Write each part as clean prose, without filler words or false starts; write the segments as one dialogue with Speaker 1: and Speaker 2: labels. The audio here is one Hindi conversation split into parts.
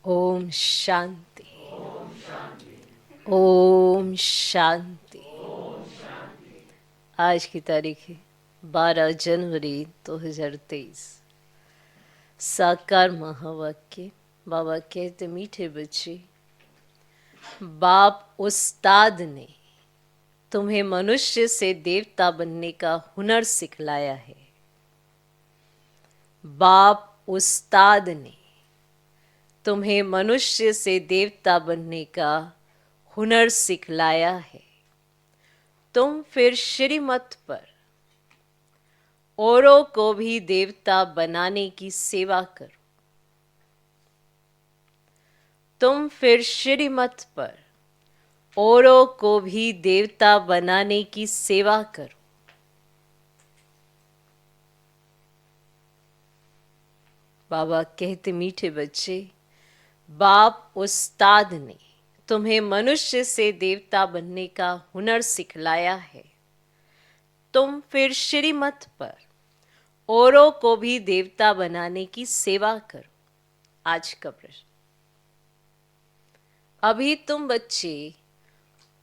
Speaker 1: ओम शांति। ओम शांति। आज की तारीख है 12 जनवरी 2023। साकार महावाक्य। बाबा कहते, मीठे बच्चे, बाप उस्ताद ने तुम्हें मनुष्य से देवता बनने का हुनर सिखलाया है। बाप उस्ताद ने तुम्हें मनुष्य से देवता बनने का हुनर सिखलाया है। तुम फिर श्रीमत पर औरों को भी देवता बनाने की सेवा करो। तुम फिर श्रीमत पर औरों को भी देवता बनाने की सेवा करो। बाबा कहते, मीठे बच्चे, बाप उस्ताद ने तुम्हें मनुष्य से देवता बनने का हुनर सिखलाया है। तुम फिर श्रीमत पर औरों को भी देवता बनाने की सेवा करो। आज का प्रश्न, अभी तुम बच्चे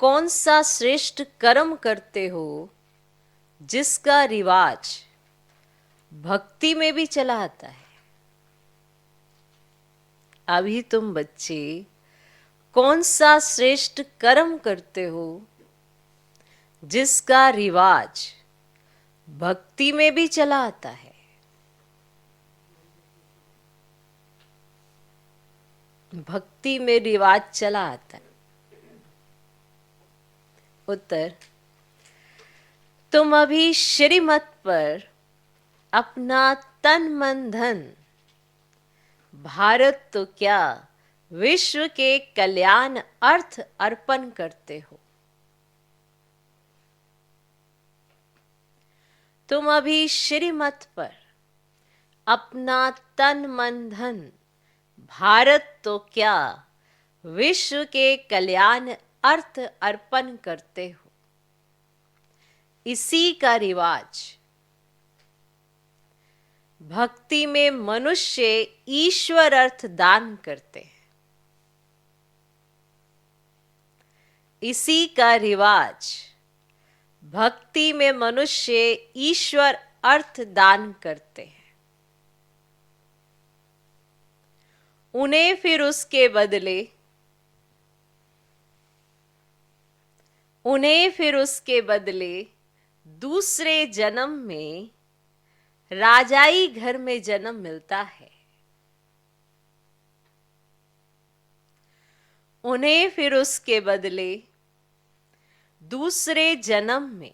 Speaker 1: कौन सा श्रेष्ठ कर्म करते हो जिसका रिवाज भक्ति में भी चला आता है? अभी तुम बच्चे कौन सा श्रेष्ठ कर्म करते हो जिसका रिवाज भक्ति में भी चला आता है? भक्ति में रिवाज चला आता है। उत्तर, तुम अभी श्रीमत पर अपना तन मन धन, भारत तो क्या विश्व के कल्याण अर्थ अर्पण करते हो। तुम अभी श्रीमत पर अपना तन मन धन, भारत तो क्या विश्व के कल्याण अर्थ अर्पण करते हो। इसी का रिवाज भक्ति में मनुष्य ईश्वर अर्थ दान करते हैं। इसी का रिवाज भक्ति में मनुष्य ईश्वर अर्थ दान करते हैं। उन्हें फिर उसके बदले दूसरे जन्म में राजाई घर में जन्म मिलता है। उन्हें फिर उसके बदले दूसरे जन्म में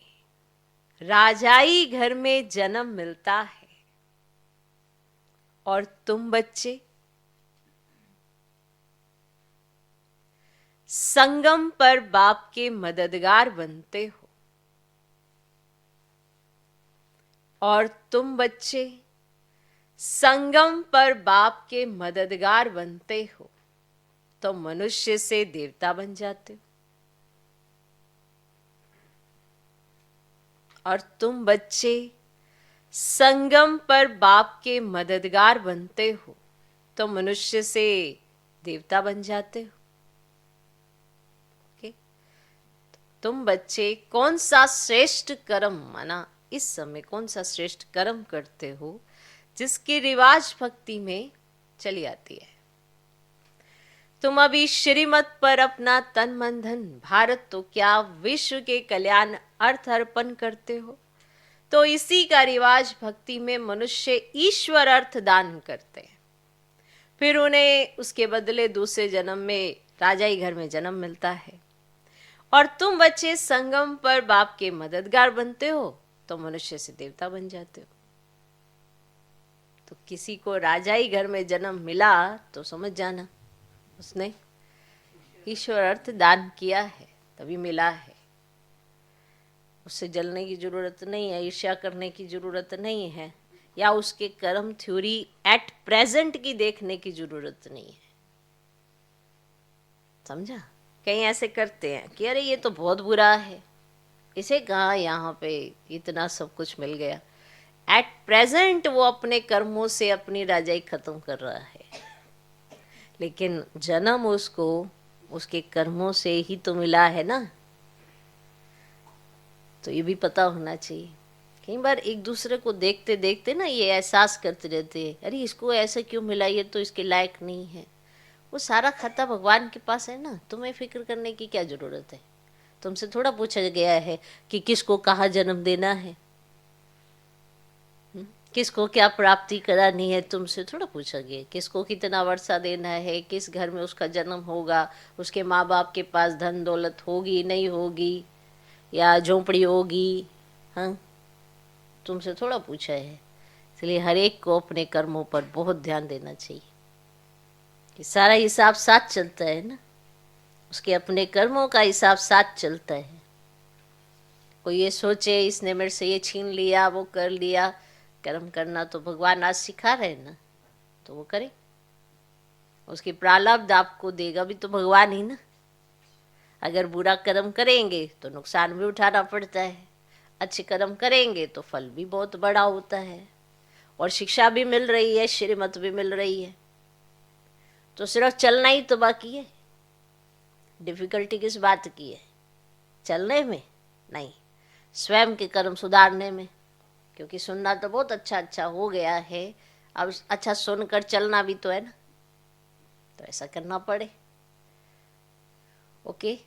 Speaker 1: राजाई घर में जन्म मिलता है। और तुम बच्चे संगम पर बाप के मददगार बनते हो। और तुम बच्चे संगम पर बाप के मददगार बनते हो तो मनुष्य से देवता बन जाते हो। और तुम बच्चे संगम पर बाप के मददगार बनते हो तो मनुष्य से देवता बन जाते हो। ओके? तुम बच्चे कौन सा श्रेष्ठ कर्म, माना इस समय कौन सा श्रेष्ठ कर्म करते हो जिसकी रिवाज भक्ति में चली आती है। तुम अभी श्रीमत पर अपना तन मन धन, भारत तो क्या विश्व के कल्याण अर्थ अर्पण करते हो तो इसी का रिवाज भक्ति में मनुष्य ईश्वर अर्थ दान करते हैं। फिर उन्हें उसके बदले दूसरे जन्म में राजाई घर में जन्म मिलता है। और तुम बच्चे संगम पर बाप के मददगार बनते हो तो मनुष्य से देवता बन जाते हो। तो किसी को राजाई घर में जन्म मिला तो समझ जाना उसने ईश्वर अर्थ दान किया है, तभी मिला है। उससे जलने की जरूरत नहीं है, ईर्ष्या करने की जरूरत नहीं है, या उसके कर्म थ्योरी एट प्रेजेंट की देखने की जरूरत नहीं है। समझा? कहीं ऐसे करते हैं कि अरे ये तो बहुत बुरा है, इसे कहाँ यहाँ पे इतना सब कुछ मिल गया। एट प्रेजेंट वो अपने कर्मों से अपनी राजाई खत्म कर रहा है, लेकिन जन्म उसको उसके कर्मों से ही तो मिला है ना। तो ये भी पता होना चाहिए। कई बार एक दूसरे को देखते देखते ना ये एहसास करते रहते हैं, अरे इसको ऐसा क्यों मिला, ये तो इसके लायक नहीं है। वो सारा खाता भगवान के पास है ना, तुम्हें फिक्र करने की क्या जरूरत है। तुमसे थोड़ा पूछा गया है कि किसको कहाँ जन्म देना है, किसको क्या प्राप्ति करानी है, तुमसे थोड़ा पूछा गया किसको कितना वर्षा देना है, किस घर में उसका जन्म होगा, उसके माँ बाप के पास धन दौलत होगी नहीं होगी, या झोंपड़ी होगी। हाँ, तुमसे थोड़ा पूछा है। इसलिए हर एक को अपने कर्मों पर बहुत ध्यान देना चाहिए कि सारा हिसाब साथ चलता है ना, उसके अपने कर्मों का हिसाब साथ चलता है। कोई ये सोचे इसने मेरे से ये छीन लिया वो कर लिया, कर्म करना तो भगवान आज सिखा रहे हैं ना, तो वो करे। उसकी प्रारब्ध आपको देगा भी तो भगवान ही ना। अगर बुरा कर्म करेंगे तो नुकसान भी उठाना पड़ता है, अच्छे कर्म करेंगे तो फल भी बहुत बड़ा होता है, और शिक्षा भी मिल रही है, श्रीमत भी मिल रही है। तो सिर्फ चलना ही तो बाकी है। डिफिकल्टी किस बात की है? चलने में नहीं, स्वयं के कर्म सुधारने में। क्योंकि सुनना तो बहुत अच्छा अच्छा हो गया है, अब अच्छा सुनकर चलना भी तो है ना, तो ऐसा करना पड़े। ओके,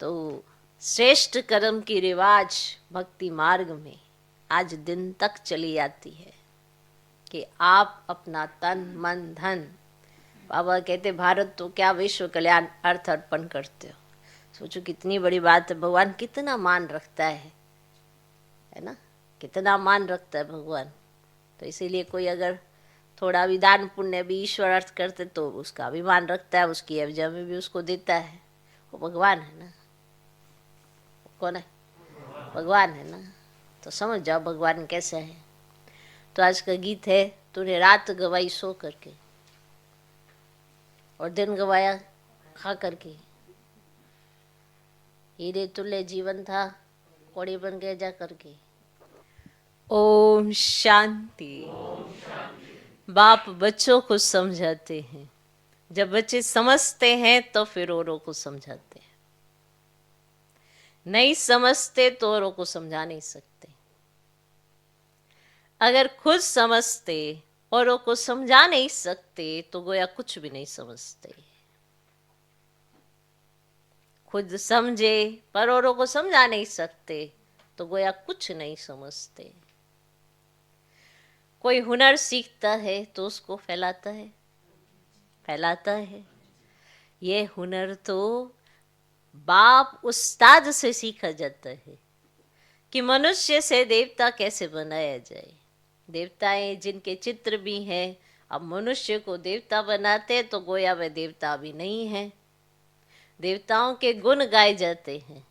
Speaker 1: तो श्रेष्ठ कर्म की रिवाज भक्ति मार्ग में आज दिन तक चली आती है कि आप अपना तन मन धन, बाबा कहते भारत तो क्या विश्व कल्याण अर्थ अर्पण करते हो। सोचो कितनी बड़ी बात है, भगवान कितना मान रखता है ना, कितना मान रखता है भगवान। तो इसीलिए कोई अगर थोड़ा भी दान पुण्य भी ईश्वर अर्थ करते तो उसका भी मान रखता है, उसकी एवज में भी उसको देता है। वो भगवान है ना। कौन है? भगवान है ना। तो समझ जाओ भगवान कैसा है। तो आज का गीत है, तूने रात गवाई सो करके और दिन गवाया खा करके, हीरे तुल्य जीवन था कोड़ी बन गए जा करके। ओम शांति। बाप बच्चों को समझाते हैं, जब बच्चे समझते हैं तो फिर औरों को समझाते हैं, नहीं समझते तो औरों को समझा नहीं सकते। अगर खुद समझते औरों को समझा नहीं सकते तो गोया कुछ भी नहीं समझते। खुद समझे पर औरों को समझा नहीं सकते तो गोया कुछ नहीं समझते। कोई हुनर सीखता है तो उसको फैलाता है। ये हुनर तो बाप उस्ताद से सीखा जाता है कि मनुष्य से देवता कैसे बनाया जाए। देवताएं जिनके चित्र भी हैं, अब मनुष्य को देवता बनाते तो गोया वे देवता भी नहीं है। देवताओं के गुण गाए जाते हैं,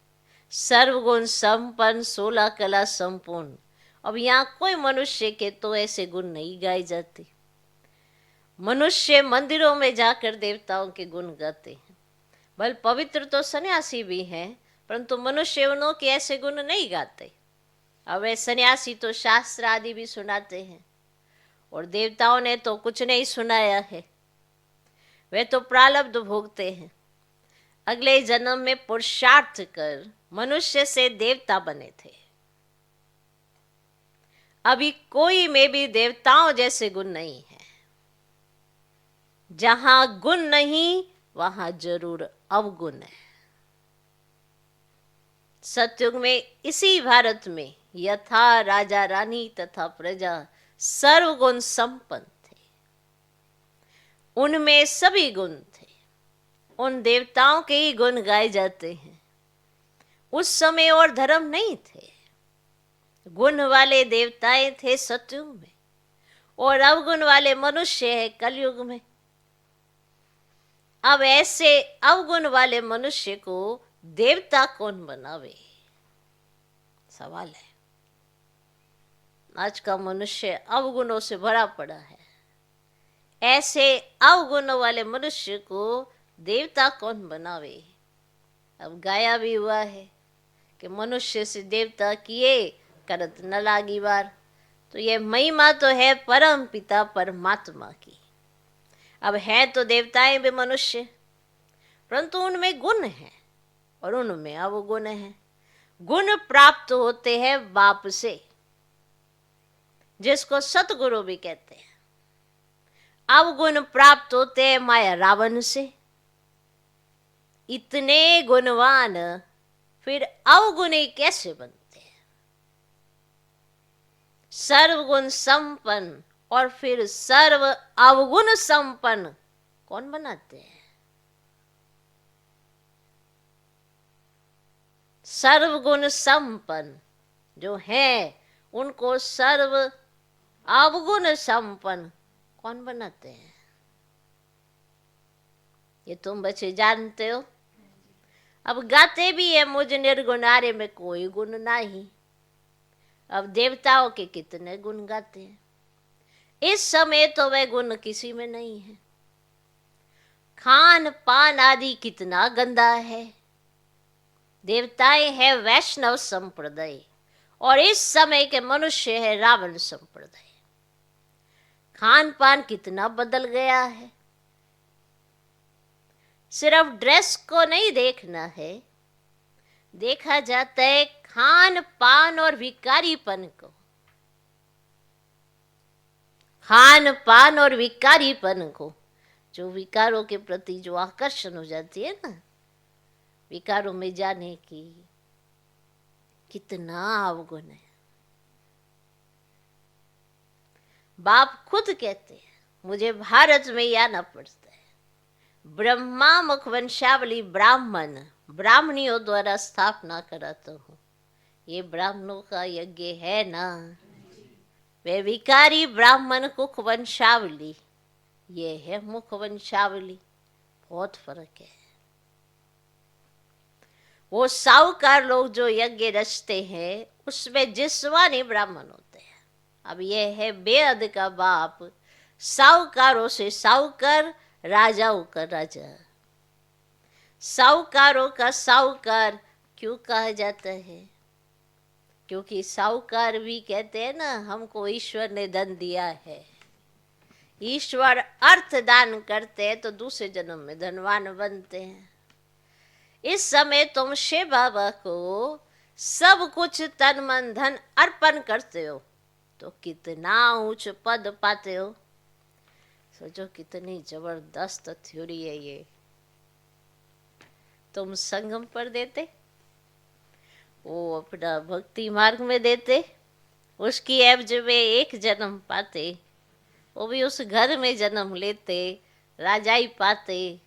Speaker 1: सर्वगुण संपन्न 16 कला संपूर्ण। अब यहाँ कोई मनुष्य के तो ऐसे गुण नहीं गाए जाते। मनुष्य मंदिरों में जाकर देवताओं के गुण गाते हैं। बल पवित्र तो सन्यासी भी हैं, परंतु मनुष्य उनों के ऐसे गुण नहीं गाते। अब वे सन्यासी तो शास्त्र आदि भी सुनाते हैं, और देवताओं ने तो कुछ नहीं सुनाया है। वे तो प्रारब्ध भोगते हैं। अगले जन्म में पुरुषार्थ कर मनुष्य से देवता बने थे। अभी कोई में भी देवताओं जैसे गुण नहीं है। जहां गुण नहीं वहां जरूर अवगुण है। सतयुग में इसी भारत में यथा राजा रानी तथा प्रजा सर्वगुण संपन्न थे, उनमें सभी गुण थे। उन देवताओं के ही गुण गाए जाते हैं। उस समय और धर्म नहीं थे, गुण वाले देवताएं थे सतयुग में, और अवगुण वाले मनुष्य है कलयुग में। अब ऐसे अवगुण वाले मनुष्य को देवता कौन बनावे, सवाल है। आज का मनुष्य अवगुणों से भरा पड़ा है। ऐसे अवगुणों वाले मनुष्य को देवता कौन बनावे। अब गाया भी हुआ है कि मनुष्य से देवता किए करत न लागी बार। तो ये महिमा तो है परम पिता परमात्मा की। अब है तो देवताएं भी मनुष्य, परंतु उनमें गुण है और उनमें अवगुण है। गुण प्राप्त होते हैं बाप से, जिसको सतगुरु भी कहते हैं। अवगुण प्राप्त होते हैं माया रावण से। इतने गुणवान फिर अवगुणी कैसे बनते हैं? सर्वगुण संपन्न और फिर सर्व अवगुण संपन्न कौन बनाते हैं? सर्वगुण संपन्न जो है उनको सर्व अवगुण संपन्न कौन बनाते हैं? ये तुम बच्चे जानते हो। अब गाते भी है मुझ निर्गुणारे में कोई गुण नहीं। अब देवताओं के कितने गुण गाते हैं, इस समय तो वह गुण किसी में नहीं है। खान पान आदि कितना गंदा है। देवताएं है वैष्णव संप्रदाय और इस समय के मनुष्य है रावण संप्रदाय। खान पान कितना बदल गया है। सिर्फ ड्रेस को नहीं देखना है, देखा जाता है खान पान और भिखारीपन को। खान पान और विकारीपन को, जो विकारों के प्रति जो आकर्षण हो जाती है ना, विकारों में जाने की, कितना अवगुण है। बाप खुद कहते हैं मुझे भारत में ही आना पड़ता है। ब्रह्मा मुख वंशावली ब्राह्मण ब्राह्मणियों द्वारा स्थापना कराता हूँ। ये ब्राह्मणों का यज्ञ है ना। वे विकारी ब्राह्मण कुख वंशावली, ये है मुख वंशावली, बहुत फर्क है। वो साहूकार लोग जो यज्ञ रचते हैं उसमें जिस्वानी ब्राह्मण होते हैं। अब ये है बेअद का बाप, साहूकारों से साहूकार, राजाओं का राजा। साहूकारों का साहूकार क्यों कहा जाता है? क्योंकि साहूकार भी कहते हैं ना, हमको ईश्वर ने धन दिया है। ईश्वर अर्थ दान करते हैं तो दूसरे जन्म में धनवान बनते हैं। इस समय तुम शिव बाबा को सब कुछ तन मन धन अर्पण करते हो तो कितना ऊंच पद पाते हो। सोचो कितनी जबरदस्त थ्योरी है ये। तुम संगम पर देते, वो अपना भक्ति मार्ग में देते, उसकी एवज में एक जन्म पाते, वो भी उस घर में जन्म लेते, राजाई पाते,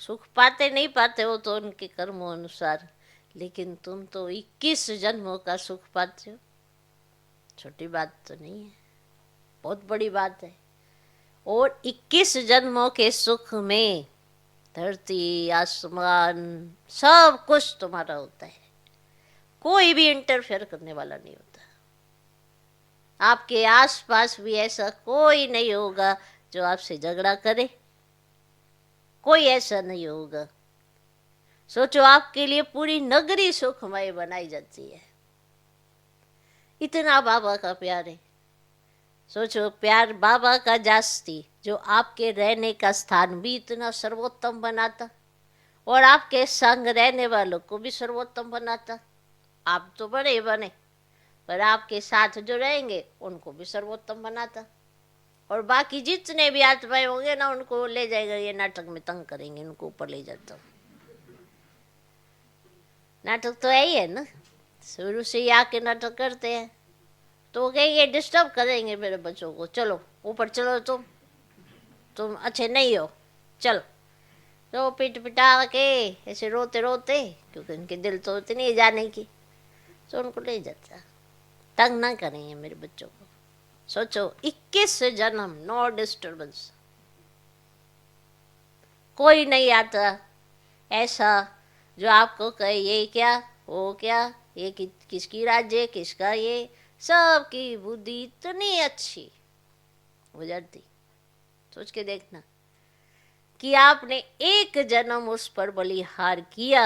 Speaker 1: सुख पाते नहीं पाते हो तो उनके कर्मों अनुसार, लेकिन तुम तो 21 जन्मों का सुख पाते हो। छोटी बात तो नहीं है, बहुत बड़ी बात है। और 21 जन्मों के सुख में धरती आसमान सब कुछ तुम्हारा होता है, कोई भी इंटरफेयर करने वाला नहीं होता। आपके आसपास भी ऐसा कोई नहीं होगा जो आपसे झगड़ा करे, कोई ऐसा नहीं होगा। सोचो आपके लिए पूरी नगरी सुखमय बनाई जाती है, इतना बाबा का प्यार है। सोचो प्यार बाबा का जास्ती जो आपके रहने का स्थान भी इतना सर्वोत्तम बनाता और आपके संग रहने वालों को भी सर्वोत्तम बनाता। आप तो बड़े बने पर आपके साथ जो रहेंगे उनको भी सर्वोत्तम बनाता। और बाकी जितने भी आत्माएं होंगे ना उनको ले जाएगा, ये नाटक में तंग करेंगे, उनको ऊपर ले जाता। नाटक तो यही है ना, शुरू से ही आके नाटक करते हैं तो कहेंगे डिस्टर्ब करेंगे मेरे बच्चों को, चलो ऊपर चलो, तुम अच्छे नहीं हो, चलो। तो पिट पिटा के ऐसे रोते रोते, क्योंकि उनके दिल तो इतनी है जाने की, तो उनको ले जाता। तंग ना करेंगे मेरे बच्चों को। सोचो 21 जन्म, नो डिस्टर्बेंस, कोई नहीं आता ऐसा जो आपको कहे ये क्या वो क्या, ये किसकी राज्य किसका, ये सबकी बुद्धि इतनी अच्छी हो जाती। सोच के देखना कि आपने एक जन्म उस पर बलिहार किया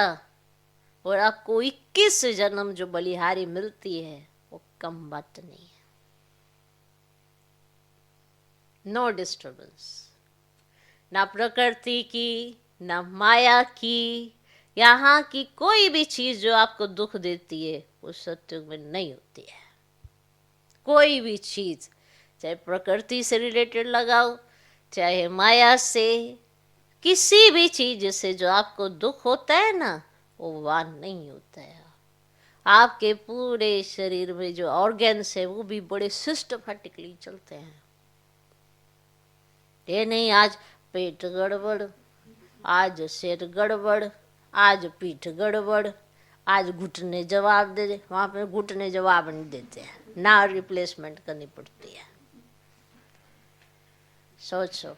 Speaker 1: और आपको 21 जन्म जो बलिहारी मिलती है वो कम बात नहीं है। No disturbance. ना प्रकृति की, ना माया की, यहाँ की कोई भी चीज जो आपको दुख देती है वो सत्युग में नहीं होती है। कोई भी चीज, चाहे प्रकृति से रिलेटेड लगाओ, चाहे माया से, किसी भी चीज से जो आपको दुख होता है ना, वो वान नहीं होता है। आपके पूरे शरीर में जो ऑर्गन्स है वो भी बड़े सिस्टमैटिकली चलते हैं। ये नहीं आज पेट गड़बड़, आज सिर गड़बड़, आज पीठ गड़बड़, आज घुटने जवाब दे दे, वहां पे घुटने जवाब नहीं देते हैं, ना रिप्लेसमेंट करनी पड़ती है। सोचो,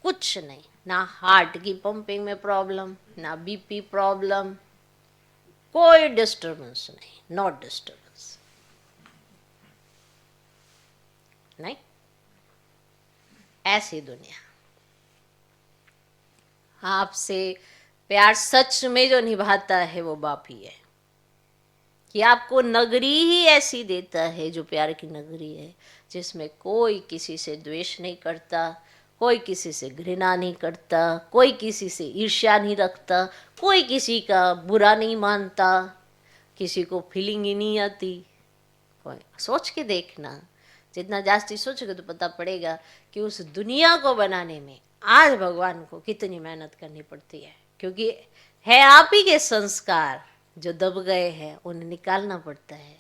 Speaker 1: कुछ नहीं, ना हार्ट की पंपिंग में प्रॉब्लम, ना बीपी प्रॉब्लम, कोई डिस्टर्बेंस नहीं, नॉट डिस्टर्बेंस नहीं। ऐसी दुनिया। आपसे प्यार सच में जो निभाता है वो बाप ही है, कि आपको नगरी ही ऐसी देता है जो प्यार की नगरी है, जिसमें कोई किसी से द्वेष नहीं करता, कोई किसी से घृणा नहीं करता, कोई किसी से ईर्ष्या नहीं रखता, कोई किसी का बुरा नहीं मानता, किसी को फीलिंग ही नहीं आती। कोई सोच के देखना, जितना जास्ती सोचोगे तो पता पड़ेगा कि उस दुनिया को बनाने में आज भगवान को कितनी मेहनत करनी पड़ती है, क्योंकि है आप ही के संस्कार जो दब गए हैं, उन्हें निकालना पड़ता है।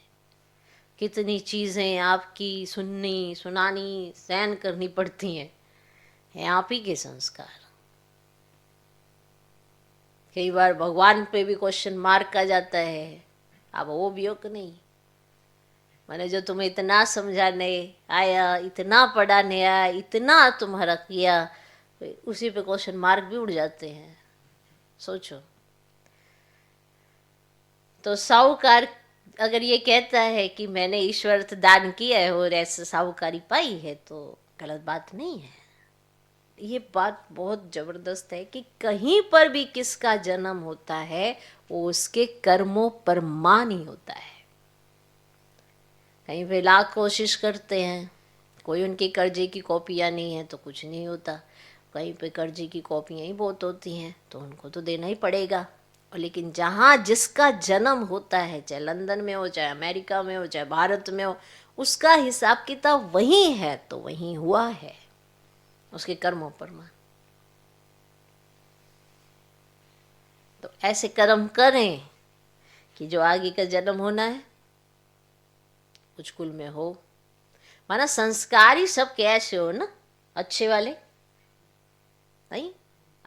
Speaker 1: कितनी चीज़ें आपकी सुननी, सुनानी, सहन करनी पड़ती हैं, है आप ही के संस्कार। कई बार भगवान पे भी क्वेश्चन मार्क आ जाता है, अब वो भी हो कि नहीं। मैंने जो तुम्हें इतना समझाने आया, इतना पढ़ाने आया, इतना तुम्हारा किया, उसी पे क्वेश्चन मार्क भी उड़ जाते हैं। सोचो, तो साहूकार अगर ये कहता है कि मैंने ईश्वर दान किया है और ऐसे साहूकारी पाई है, तो गलत बात नहीं है। ये बात बहुत जबरदस्त है कि कहीं पर भी किसका जन्म होता है वो उसके कर्मों पर मान ही होता है। कहीं पे लाख कोशिश करते हैं, कोई उनकी कर्जे की कॉपियाँ नहीं है तो कुछ नहीं होता, कहीं पे कर्जे की कॉपियाँ ही बहुत होती हैं तो उनको तो देना ही पड़ेगा। और लेकिन जहाँ जिसका जन्म होता है, चाहे लंदन में हो, चाहे अमेरिका में हो, चाहे भारत में हो, उसका हिसाब किताब वहीं है तो वहीं हुआ है, उसके कर्मों पर मान। तो ऐसे कर्म करें कि जो आगे का जन्म होना है कुछ कुल में हो। माना संस्कार ही सब कैसे हो ना, अच्छे वाले नहीं,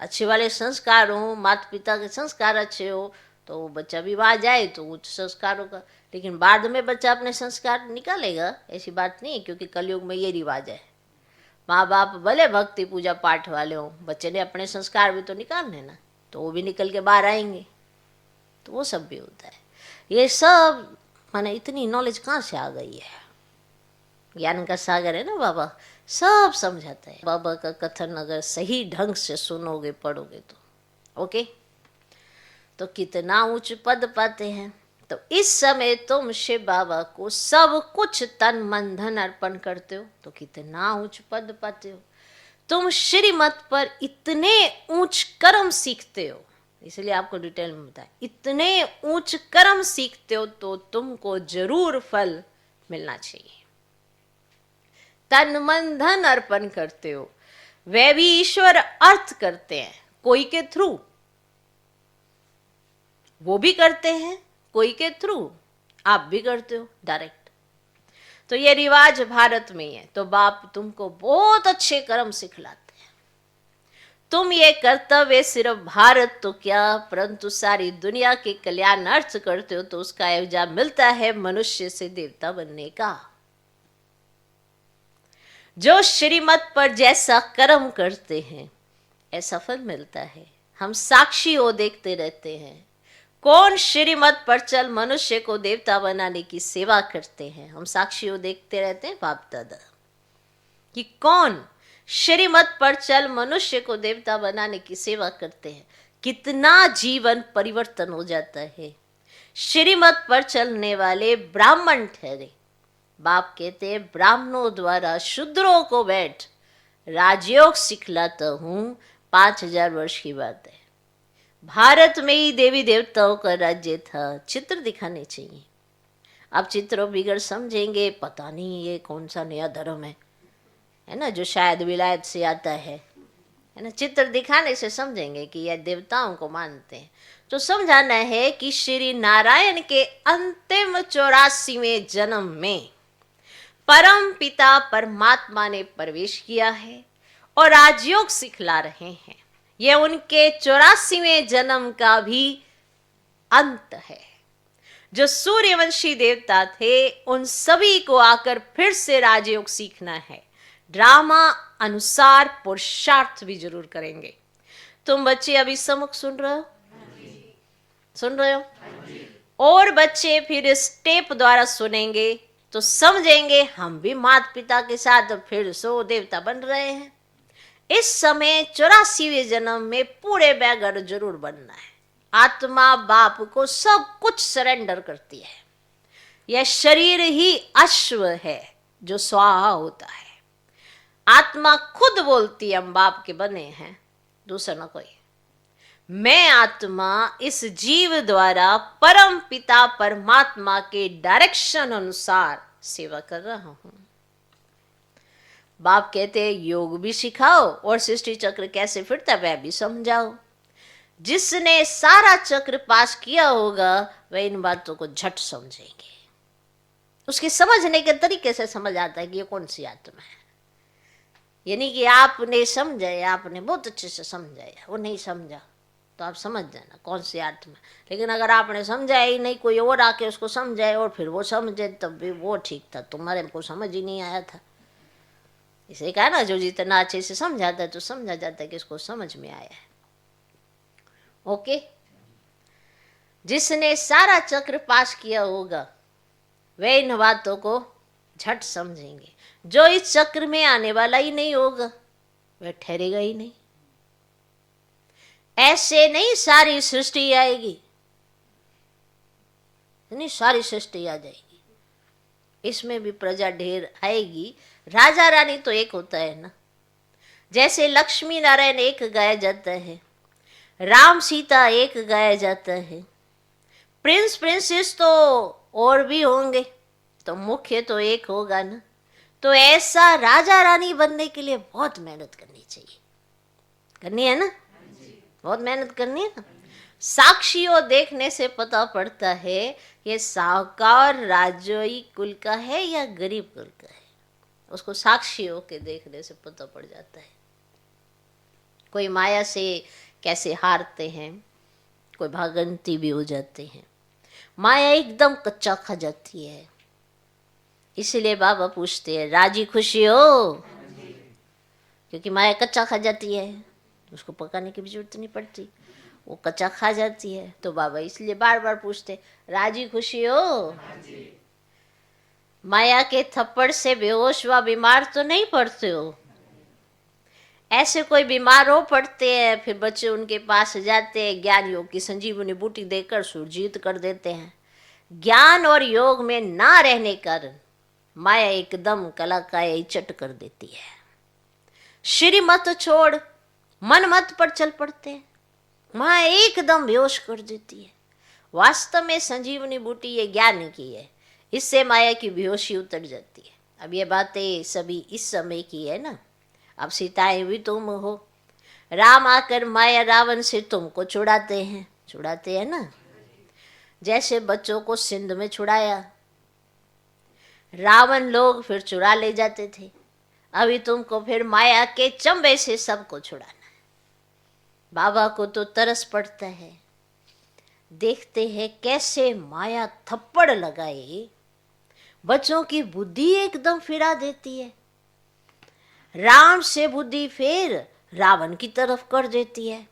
Speaker 1: अच्छे वाले संस्कार हो, माता पिता के संस्कार अच्छे हो तो बच्चा भी वहाँ जाए तो उच्च संस्कार होगा। लेकिन बाद में बच्चा अपने संस्कार निकालेगा, ऐसी बात नहीं, क्योंकि कलयुग में ये रिवाज है। माँ बाप भले भक्ति पूजा पाठ वाले हो, बच्चे ने अपने संस्कार भी तो निकालने ना, तो वो भी निकल के बाहर आएंगे, तो वो सब भी होता है। ये सब माने इतनी नॉलेज कहाँ से आ गई है, ज्ञान का सागर है ना बाबा, सब समझाता है। बाबा का कथन अगर सही ढंग से सुनोगे पढ़ोगे तो ओके, तो कितना उच्च पद पाते हैं। तो इस समय तुम शिव बाबा को सब कुछ तन मन धन अर्पण करते हो तो कितना उच्च पद पाते हो। तुम श्रीमत पर इतने ऊंच कर्म सीखते हो, इसलिए आपको डिटेल में बताया, इतने ऊंच कर्म सीखते हो तो तुमको जरूर फल मिलना चाहिए। तन मन धन अर्पण करते हो, वे भी ईश्वर अर्थ करते हैं कोई के थ्रू, वो भी करते हैं कोई के थ्रू, आप भी करते हो डायरेक्ट। तो ये रिवाज भारत में ही है। तो बाप तुमको बहुत अच्छे कर्म सिखलाते हैं। तुम ये कर्तव्य सिर्फ भारत तो क्या परंतु सारी दुनिया के कल्याणार्थ करते हो, तो उसका एवजा मिलता है मनुष्य से देवता बनने का। जो श्रीमत पर जैसा कर्म करते हैं ऐसा फल मिलता है। हम साक्षी हो देखते रहते हैं, कौन श्रीमत पर चल मनुष्य को देवता बनाने की सेवा करते हैं। हम साक्षी हो देखते रहते हैं बाप दादा कि कौन श्रीमत पर चल मनुष्य को देवता बनाने की सेवा करते हैं, कितना जीवन परिवर्तन हो जाता है। श्रीमत पर चलने वाले ब्राह्मण ठहरे। बाप कहते हैं ब्राह्मणों द्वारा शूद्रों को बैठ राजयोग सिखलाता हूँ। 5000 वर्ष की बात है। भारत में ही देवी देवताओं का राज्य था। चित्र दिखाने चाहिए। आप चित्रों बिगड़ समझेंगे, पता नहीं ये कौन सा नया धर्म है ना, जो शायद विलायत से आता है ना। चित्र दिखाने से समझेंगे कि यह देवताओं को मानते हैं। तो समझाना है कि श्री नारायण के अंतिम 84वें जन्म में परम पिता परमात्मा ने प्रवेश किया है और राजयोग सिखला रहे हैं। यह उनके 84वें जन्म का भी अंत है। जो सूर्यवंशी देवता थे उन सभी को आकर फिर से राजयोग सीखना है। ड्रामा अनुसार पुरुषार्थ भी जरूर करेंगे। तुम बच्चे अभी सम्मुख सुन रहे हो? सुन रहे हो? और बच्चे फिर स्टेप द्वारा सुनेंगे तो समझेंगे हम भी माता पिता के साथ फिर सो देवता बन रहे हैं। इस समय 84वें जन्म में पूरे बैगर जरूर बनना है। आत्मा बाप को सब कुछ सरेंडर करती है। यह शरीर ही अश्व है जो स्वाहा होता है। आत्मा खुद बोलती है हम बाप के बने हैं, दूसरा ना कोई। मैं आत्मा इस जीव द्वारा परम पिता परमात्मा के डायरेक्शन अनुसार सेवा कर रहा हूं। बाप कहते हैं योग भी सिखाओ और सृष्टि चक्र कैसे फिरता है वह भी समझाओ। जिसने सारा चक्र पास किया होगा वह इन बातों को झट समझेंगे। उसके समझने के तरीके से समझ आता है कि ये कौन सी आत्मा है। यानी कि आपने समझाया, आपने बहुत अच्छे से समझाया, वो नहीं समझा तो आप समझ जाना कौन सी आत्मा। लेकिन अगर आपने समझाया ही नहीं, कोई और आके उसको समझाए और फिर वो समझे तब भी वो ठीक था, तुम्हारे को समझ ही नहीं आया था। इसे कहा ना जो जितना अच्छे से समझाता है तो समझा जाता है कि इसको समझ में आया है। ओके। जिसने सारा चक्र पास किया होगा वे इन बातों को झट समझेंगे। जो इस चक्र में आने वाला ही नहीं होगा वह ठहरेगा ही नहीं। ऐसे नहीं सारी सृष्टि आएगी, नहीं सारी सृष्टि आ जाएगी। इसमें भी प्रजा ढेर आएगी। राजा रानी तो एक होता है ना। जैसे लक्ष्मी नारायण एक गाया जाता है, राम सीता एक गाया जाता है, प्रिंस प्रिंसेस तो और भी होंगे, तो मुख्य तो एक होगा ना। तो ऐसा राजा रानी बनने के लिए बहुत मेहनत करनी चाहिए। करनी है ना, बहुत मेहनत करनी है ना। साक्षियों देखने से पता पड़ता है ये साहूकार राजोई कुल का है या गरीब कुल का है। उसको साक्षियों के देखने से पता पड़ जाता है। कोई माया से कैसे हारते हैं, कोई भागंती भी हो जाते हैं। माया एकदम कच्चा खा जाती है। इसलिए बाबा पूछते हैं राजी खुशी हो, क्योंकि माया कच्चा खा जाती है, उसको पकाने की भी जरूरत नहीं पड़ती, वो कच्चा खा जाती है। तो बाबा इसलिए बार बार पूछते राजी खुशी हो। माया के थप्पड़ से बेहोश व बीमार तो नहीं पड़ते हो। ऐसे कोई बीमार हो पड़ते हैं, फिर बच्चे उनके पास जाते हैं, ज्ञान योग की संजीवनी बूटी देकर सुरजीत कर देते हैं। ज्ञान और योग में ना रहने कारण माया एकदम कलाकाई चट कर देती है। श्री मत छोड़ मन मत पर चल पड़ते हैं, माया एकदम बेहोश कर देती है। वास्तव में संजीवनी बूटी ये ज्ञान की है, इससे माया की बेहोशी उतर जाती है। अब ये बातें सभी इस समय की है ना। अब सीताएं भी तुम हो, राम आकर माया रावण से तुमको छुड़ाते हैं ना। जैसे बच्चों को सिंध में छुड़ाया, रावण लोग फिर चुरा ले जाते थे। अभी तुमको फिर माया के चंबे से सबको छुड़ाना है। बाबा को तो तरस पड़ता है, देखते हैं कैसे माया थप्पड़ लगाए बच्चों की बुद्धि एकदम फिरा देती है। राम से बुद्धि फिर रावण की तरफ कर देती है।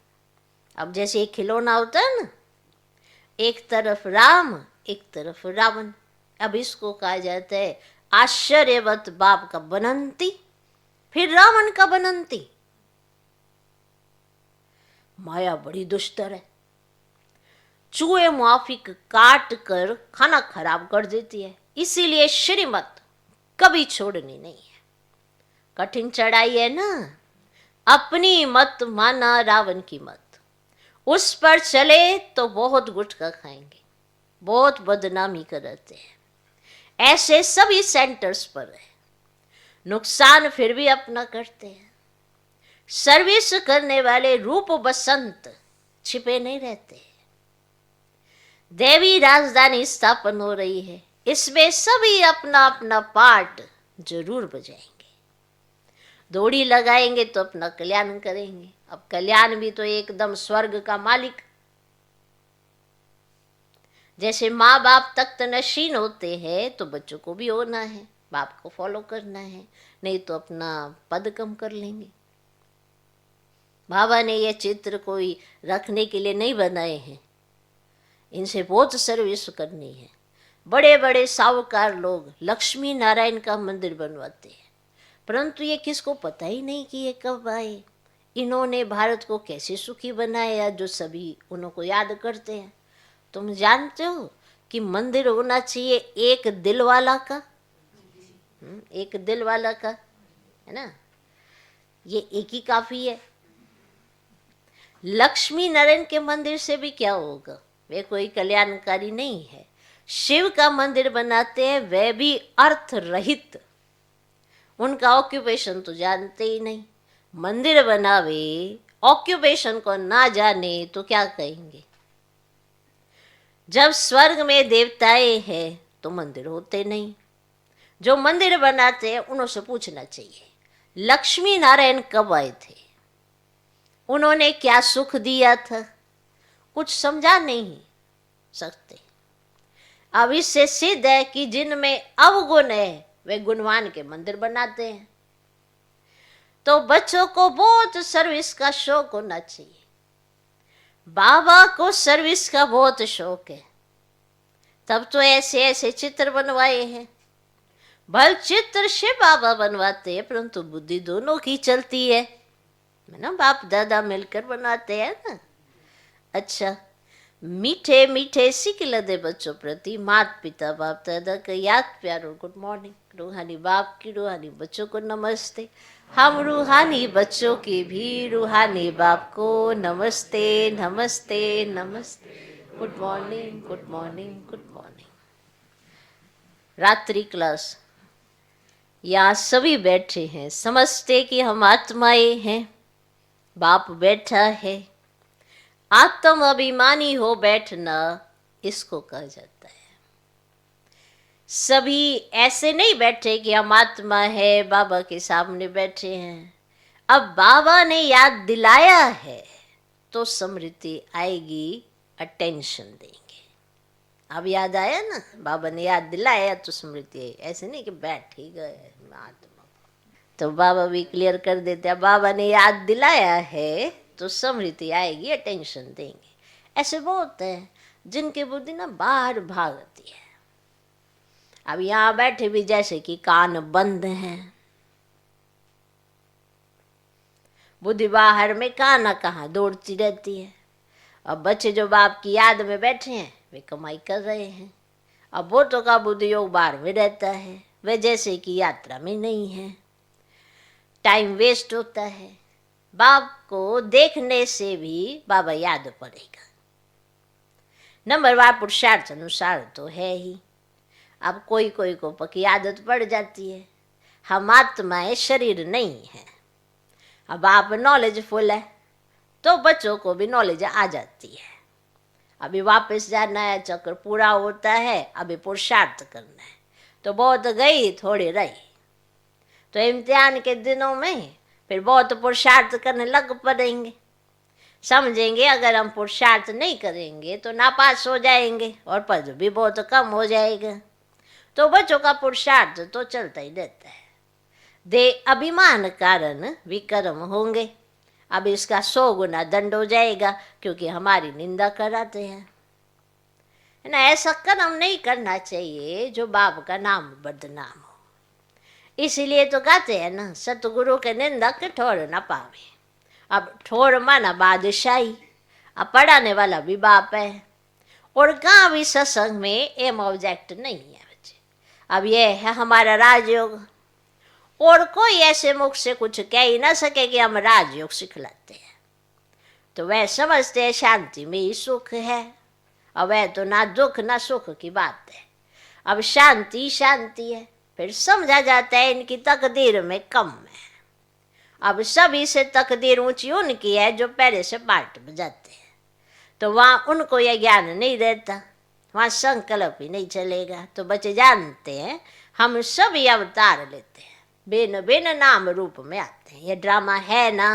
Speaker 1: अब जैसे एक खिलौना होता है ना, एक तरफ राम एक तरफ रावण। अब इसको कहा जाता है आश्चर्यवत बाप का बनंती, फिर रावण का बनंती। माया बड़ी दुष्टर है, चूहे मुआफिक काट कर खाना खराब कर देती है। इसीलिए श्रीमत कभी छोड़नी नहीं है। कठिन चढ़ाई है ना, अपनी मत माना रावण की मत, उस पर चले तो बहुत गुटखा खाएंगे, बहुत बदनामी कराते हैं। ऐसे सभी सेंटर्स पर है, नुकसान फिर भी अपना करते हैं। सर्विस करने वाले रूप बसंत छिपे नहीं रहते। देवी राजधानी स्थापन हो रही है, इसमें सभी अपना अपना पार्ट जरूर बजाएंगे। दौड़ी लगाएंगे तो अपना कल्याण करेंगे। अब कल्याण भी तो एकदम स्वर्ग का मालिक। जैसे माँ बाप तख्त नशीन होते हैं तो बच्चों को भी होना है, बाप को फॉलो करना है, नहीं तो अपना पद कम कर लेंगे। बाबा ने ये चित्र कोई रखने के लिए नहीं बनाए हैं, इनसे बहुत सर्विस करनी है। बड़े बड़े साहूकार लोग लक्ष्मी नारायण का मंदिर बनवाते हैं, परंतु ये किसको पता ही नहीं कि ये कब आए, इन्होंने भारत को कैसे सुखी बनाया, जो सभी उनको याद करते हैं। तुम जानते हो कि मंदिर होना चाहिए एक दिल वाला का, एक दिल वाला का, है ना, ये एक ही काफी है। लक्ष्मी नारायण के मंदिर से भी क्या होगा, वे कोई कल्याणकारी नहीं है। शिव का मंदिर बनाते हैं, वह भी अर्थ रहित, उनका ऑक्यूपेशन तो जानते ही नहीं। मंदिर बनावे ऑक्यूपेशन को ना जाने तो क्या कहेंगे। जब स्वर्ग में देवताएं हैं तो मंदिर होते नहीं। जो मंदिर बनाते हैं उनसे पूछना चाहिए लक्ष्मी नारायण कब आए थे, उन्होंने क्या सुख दिया था, कुछ समझा नहीं सकते। अब इससे सिद्ध है कि जिनमें अवगुण है वे गुणवान के मंदिर बनाते हैं। तो बच्चों को बहुत सर्विस का शौक होना चाहिए। बाबा को सर्विस का बहुत शौक है, तब तो ऐसे ऐसे चित्र बनवाए हैं। भल चित्र से बाबा बनवाते हैं, परंतु बुद्धि दोनों की चलती है ना, बाप दादा मिलकर बनाते हैं ना। अच्छा, मीठे मीठे सिकल दे बच्चों प्रति माता पिता बाप दादा का याद प्यार और गुड मॉर्निंग। रूहानी बाप की रूहानी बच्चों को नमस्ते। हम रूहानी बच्चों की भी रूहानी बाप को नमस्ते नमस्ते नमस्ते। Good morning good morning good morning. रात्रि क्लास, यहाँ सभी बैठे हैं, समझते कि हम आत्माएं हैं। बाप बैठा है, आत्म अभिमानी हो बैठना इसको कहा जाता है। सभी ऐसे नहीं बैठे कि हम आत्मा है, बाबा के सामने बैठे हैं। अब बाबा ने याद दिलाया है तो स्मृति आएगी, अटेंशन देंगे। अब याद आया ना, बाबा ने याद दिलाया तो स्मृति आई, ऐसे नहीं कि बैठ ही गए आत्मा। तो बाबा भी क्लियर कर देते हैं, बाबा ने याद दिलाया है तो स्मृति आएगी, अटेंशन देंगे। ऐसे बहुत हैं जिनकी बुद्धि ना बाहर भागती है। अब यहाँ बैठे भी जैसे कि कान बंद हैं, बुद्धि बाहर में कहाँ दौड़ती रहती है। अब बच्चे जो बाप की याद में बैठे हैं वे कमाई कर रहे हैं। अब बहुतों का बुद्धि योग बाहर में रहता है, वे जैसे कि यात्रा में नहीं है, टाइम वेस्ट होता है। बाप को देखने से भी बाबा याद पड़ेगा। नंबरवार पुरुषार्थ अनुसार तो है ही। अब कोई कोई को पक्की आदत पड़ जाती है, हम आत्माएं शरीर नहीं है। अब आप नॉलेजफुल है तो बच्चों को भी नॉलेज आ जाती है। अभी वापस जाना है, चक्र पूरा होता है, अभी पुरुषार्थ करना है। तो बहुत गई थोड़ी रही, तो इम्तिहान के दिनों में फिर बहुत पुरुषार्थ करने लग पड़ेंगे। समझेंगे अगर हम पुरुषार्थ नहीं करेंगे तो नापास हो जाएंगे और पद भी बहुत कम हो जाएगा। तो बच्चों का पुरुषार्थ तो चलता ही रहता है। दे अभिमान कारण विकर्म होंगे। अब इसका 100 गुना दंड हो जाएगा, क्योंकि हमारी निंदा कराते हैं, है ना। ऐसा कर्म नहीं करना चाहिए जो बाप का नाम बदनाम हो। इसीलिए तो कहते हैं ना, सतगुरु के निंदक ठोर न पावे। अब ठोर माना बादशाही, अब पढ़ाने वाला भी बाप है। और कहाँ भी सत्संग में एम ऑब्जेक्ट नहीं है बच्चे। अब ये है हमारा राजयोग,
Speaker 2: और कोई ऐसे मुख से कुछ कह ही ना सके कि हम राजयोग सिखलाते हैं। तो वह समझते हैं शांति में ही सुख है। अब वह तो ना दुख ना सुख की बात है, अब शांति शांति है। फिर समझा जाता है इनकी तकदीर में कम है। अब सभी से तकदीर ऊंची उनकी है जो पहले से पाठ बजाते हैं, तो वहाँ उनको यह ज्ञान नहीं रहता, वहाँ संकल्प ही नहीं चलेगा। तो बच्चे जानते हैं हम सभी अवतार लेते हैं, बिन बिन नाम रूप में आते हैं। ये ड्रामा है ना,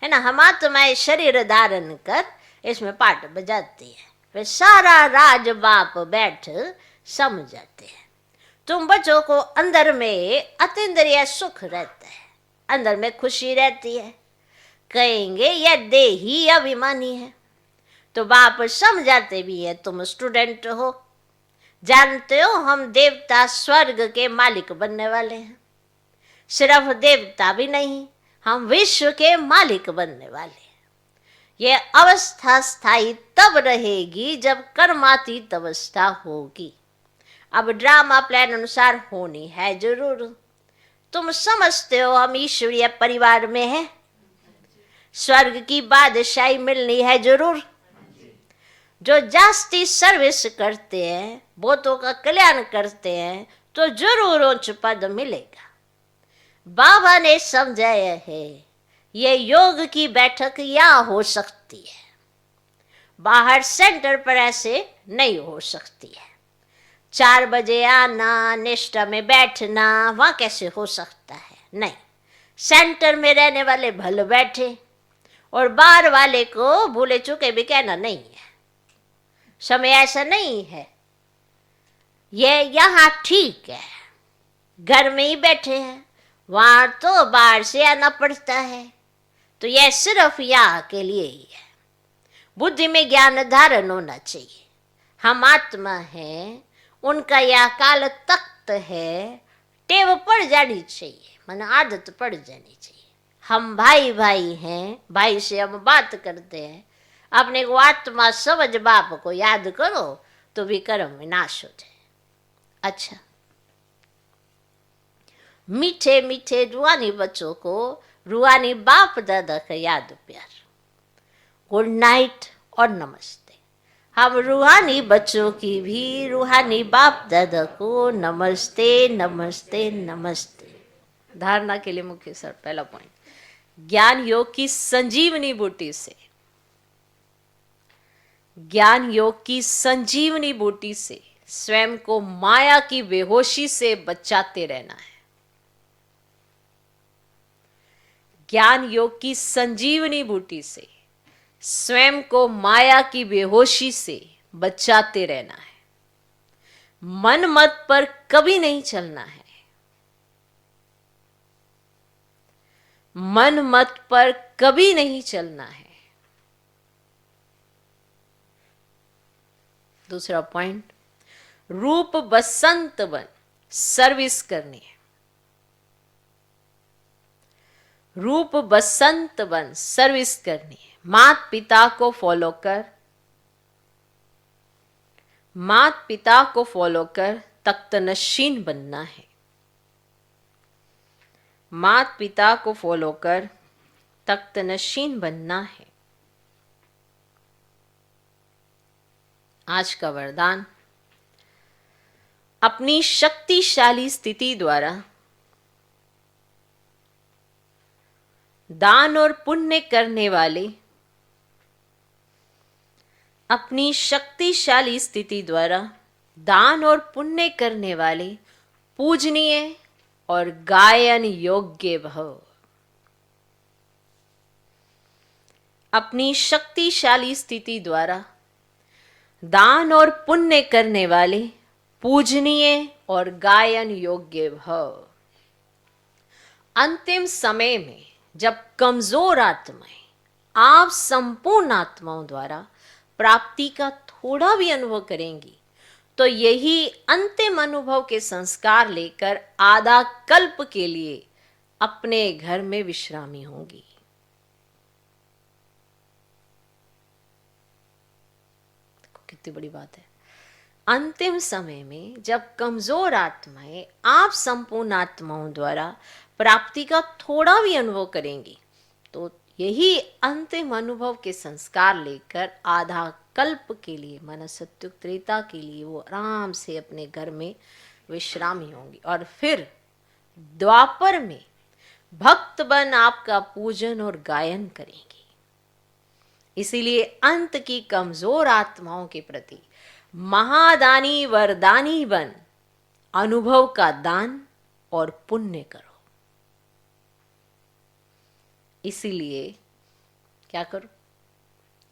Speaker 2: है ना। हम आत्माएं शरीर धारण कर इसमें पाठ बजाती है, वे सारा राज बाप बैठ समझाते हैं। तुम बच्चों को अंदर में अतीन्द्रिय सुख रहता है, अंदर में खुशी रहती है। कहेंगे यह देही अभिमानी है, तो बाप समझाते भी है तुम स्टूडेंट हो, जानते हो हम देवता स्वर्ग के मालिक बनने वाले हैं। सिर्फ देवता भी नहीं, हम विश्व के मालिक बनने वाले हैं। यह अवस्था स्थायी तब रहेगी जब कर्मातीत अवस्था होगी। अब ड्रामा प्लान अनुसार होनी है जरूर। तुम समझते हो हम ईश्वरीय परिवार में हैं, स्वर्ग की बादशाही मिलनी है जरूर। जो जास्ती सर्विस करते हैं, बहुतों का कल्याण करते हैं, तो जरूर उच्च पद मिलेगा। बाबा ने समझाया है ये योग की बैठक यहाँ हो सकती है, बाहर सेंटर पर ऐसे नहीं हो सकती है। 4 बजे आना, निष्ठा में बैठना, वहाँ कैसे हो सकता है? नहीं, सेंटर में रहने वाले भले बैठे और बाहर वाले को भूले चुके भी कहना नहीं है। समय ऐसा नहीं है, ये यहाँ ठीक है, घर में ही बैठे हैं, वहाँ तो बाहर से आना पड़ता है। तो यह सिर्फ यहाँ के लिए ही है। बुद्धि में ज्ञान धारण होना चाहिए। हम आत्मा हैं, उनका यह काल तख्त है, टेव पड़ जानी चाहिए, मन आदत पड़ जानी चाहिए। हम भाई भाई हैं, भाई से हम बात करते हैं, अपने को आत्मा समझ बाप को याद करो तो भी कर्म विनाश हो जाए। अच्छा, मीठे मीठे रूहानी बच्चों को रूहानी बाप दादा का याद प्यार, गुड नाइट और नमस्ते। हम रूहानी बच्चों की भी रूहानी बाप दादा को नमस्ते नमस्ते नमस्ते।
Speaker 1: धारणा के लिए मुख्य सर पहला पॉइंट, ज्ञान योग की संजीवनी बूटी से, ज्ञान योग की संजीवनी बूटी से स्वयं को माया की बेहोशी से बचाते रहना है। ज्ञान योग की संजीवनी बूटी से स्वयं को माया की बेहोशी से बचाते रहना है। मन मत पर कभी नहीं चलना है, मन मत पर कभी नहीं चलना है। दूसरा पॉइंट, रूप बसंत बन सर्विस करनी है। रूप बसंत बन सर्विस करनी है। मात पिता को फॉलो कर, मात पिता को फॉलो कर तख्त नशीन बनना है। मात पिता को फॉलो कर तख्त नशीन बनना है। आज का वरदान, अपनी शक्तिशाली स्थिति द्वारा दान और पुण्य करने वाले, अपनी शक्तिशाली स्थिति द्वारा दान और पुण्य करने वाले पूजनीय और गायन योग्य भव। अपनी शक्तिशाली स्थिति द्वारा दान और पुण्य करने वाले पूजनीय और गायन योग्य भव। अंतिम समय में जब कमजोर आत्माएं आप संपूर्ण आत्माओं द्वारा प्राप्ति का थोड़ा भी अनुभव करेंगी, तो यही अंतिम अनुभव के संस्कार लेकर आधा कल्प के लिए अपने घर में विश्रामी होंगी। कितनी बड़ी बात है। अंतिम समय में जब कमजोर आत्माएं आप संपूर्ण आत्माओं द्वारा प्राप्ति का थोड़ा भी अनुभव करेंगी, तो यही अंतिम अनुभव के संस्कार लेकर आधा कल्प के लिए, माना सत्युग त्रेता के लिए, वो आराम से अपने घर में विश्रामी होंगी और फिर द्वापर में भक्त बन आपका पूजन और गायन करेंगी। इसीलिए अंत की कमजोर आत्माओं के प्रति महादानी वरदानी बन अनुभव का दान और पुण्य करो। इसीलिए क्या करो?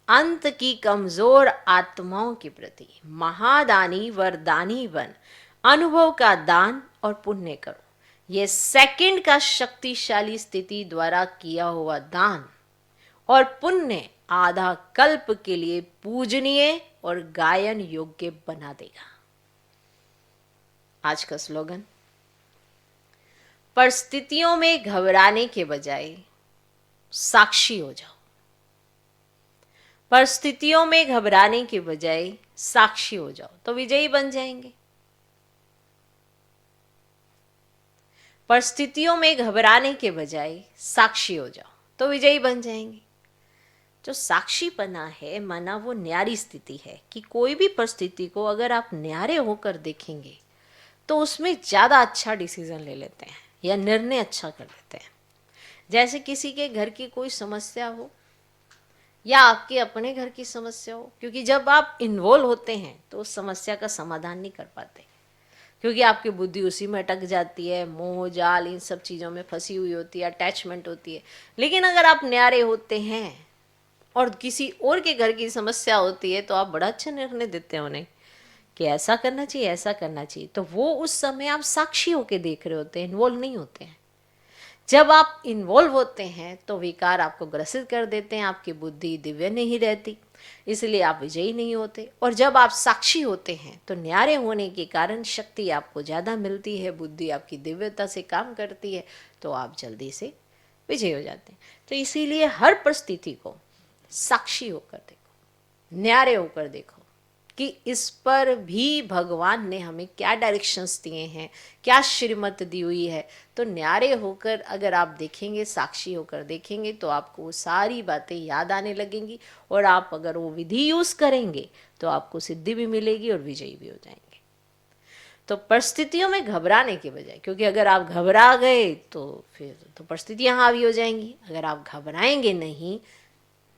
Speaker 1: अंत की कमजोर आत्माओं के प्रति महादानी वरदानी बन अनुभव का दान और पुण्य करो। यह सेकंड का शक्तिशाली स्थिति द्वारा किया हुआ दान और पुण्य आधा कल्प के लिए पूजनीय और गायन योग्य बना देगा। आज का स्लोगन, परिस्थितियों में घबराने के बजाय साक्षी हो जाओ। परिस्थितियों में घबराने के बजाय साक्षी हो जाओ तो विजयी बन जाएंगे। परिस्थितियों में घबराने के बजाय साक्षी हो जाओ तो विजयी बन जाएंगे। जो साक्षीपना है, माना वो न्यारी स्थिति है कि कोई भी परिस्थिति को अगर आप न्यारे होकर देखेंगे तो उसमें ज़्यादा अच्छा डिसीजन ले लेते हैं या निर्णय अच्छा कर लेते हैं। जैसे किसी के घर की कोई समस्या हो या आपके अपने घर की समस्या हो, क्योंकि जब आप इन्वॉल्व होते हैं तो उस समस्या का समाधान नहीं कर पाते, क्योंकि आपकी बुद्धि उसी में अटक जाती है, मोह जाल इन सब चीज़ों में फंसी हुई होती है, अटैचमेंट होती है। लेकिन अगर आप न्यारे होते हैं और किसी और के घर की समस्या होती है तो आप बड़ा अच्छा निर्णय देते हैं उन्हें कि ऐसा करना चाहिए, ऐसा करना चाहिए। तो वो उस समय आप साक्षी होकर देख रहे होते हैं, इन्वॉल्व नहीं होते हैं। जब आप इन्वॉल्व होते हैं तो विकार आपको ग्रसित कर देते हैं, आपकी बुद्धि दिव्य नहीं रहती, इसलिए आप विजयी नहीं होते। और जब आप साक्षी होते हैं तो न्यारे होने के कारण शक्ति आपको ज़्यादा मिलती है, बुद्धि आपकी दिव्यता से काम करती है, तो आप जल्दी से विजयी हो जाते हैं। तो इसीलिए हर परिस्थिति को साक्षी होकर देखो, न्यारे होकर देखो कि इस पर भी भगवान ने हमें क्या डायरेक्शंस दिए हैं, क्या श्रीमत दी हुई है। तो न्यारे होकर अगर आप देखेंगे, साक्षी होकर देखेंगे, तो आपको वो सारी बातें याद आने लगेंगी और आप अगर वो विधि यूज़ करेंगे तो आपको सिद्धि भी मिलेगी और विजयी भी हो जाएंगे। तो परिस्थितियों में घबराने के बजाय, क्योंकि अगर आप घबरा गए तो फिर तो परिस्थितियाँ हावी हो जाएंगी। अगर आप घबराएंगे नहीं,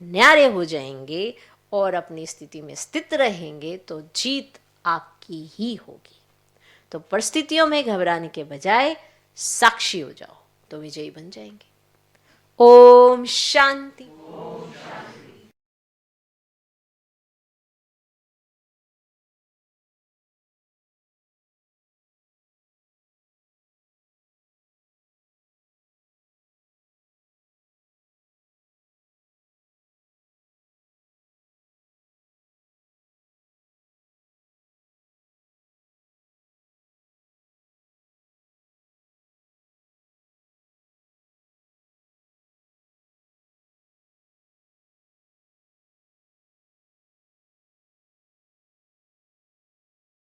Speaker 1: न्यारे हो जाएंगे और अपनी स्थिति में स्थित रहेंगे तो जीत आपकी ही होगी। तो परिस्थितियों में घबराने के बजाय साक्षी हो जाओ तो विजयी बन जाएंगे। ओम शांति।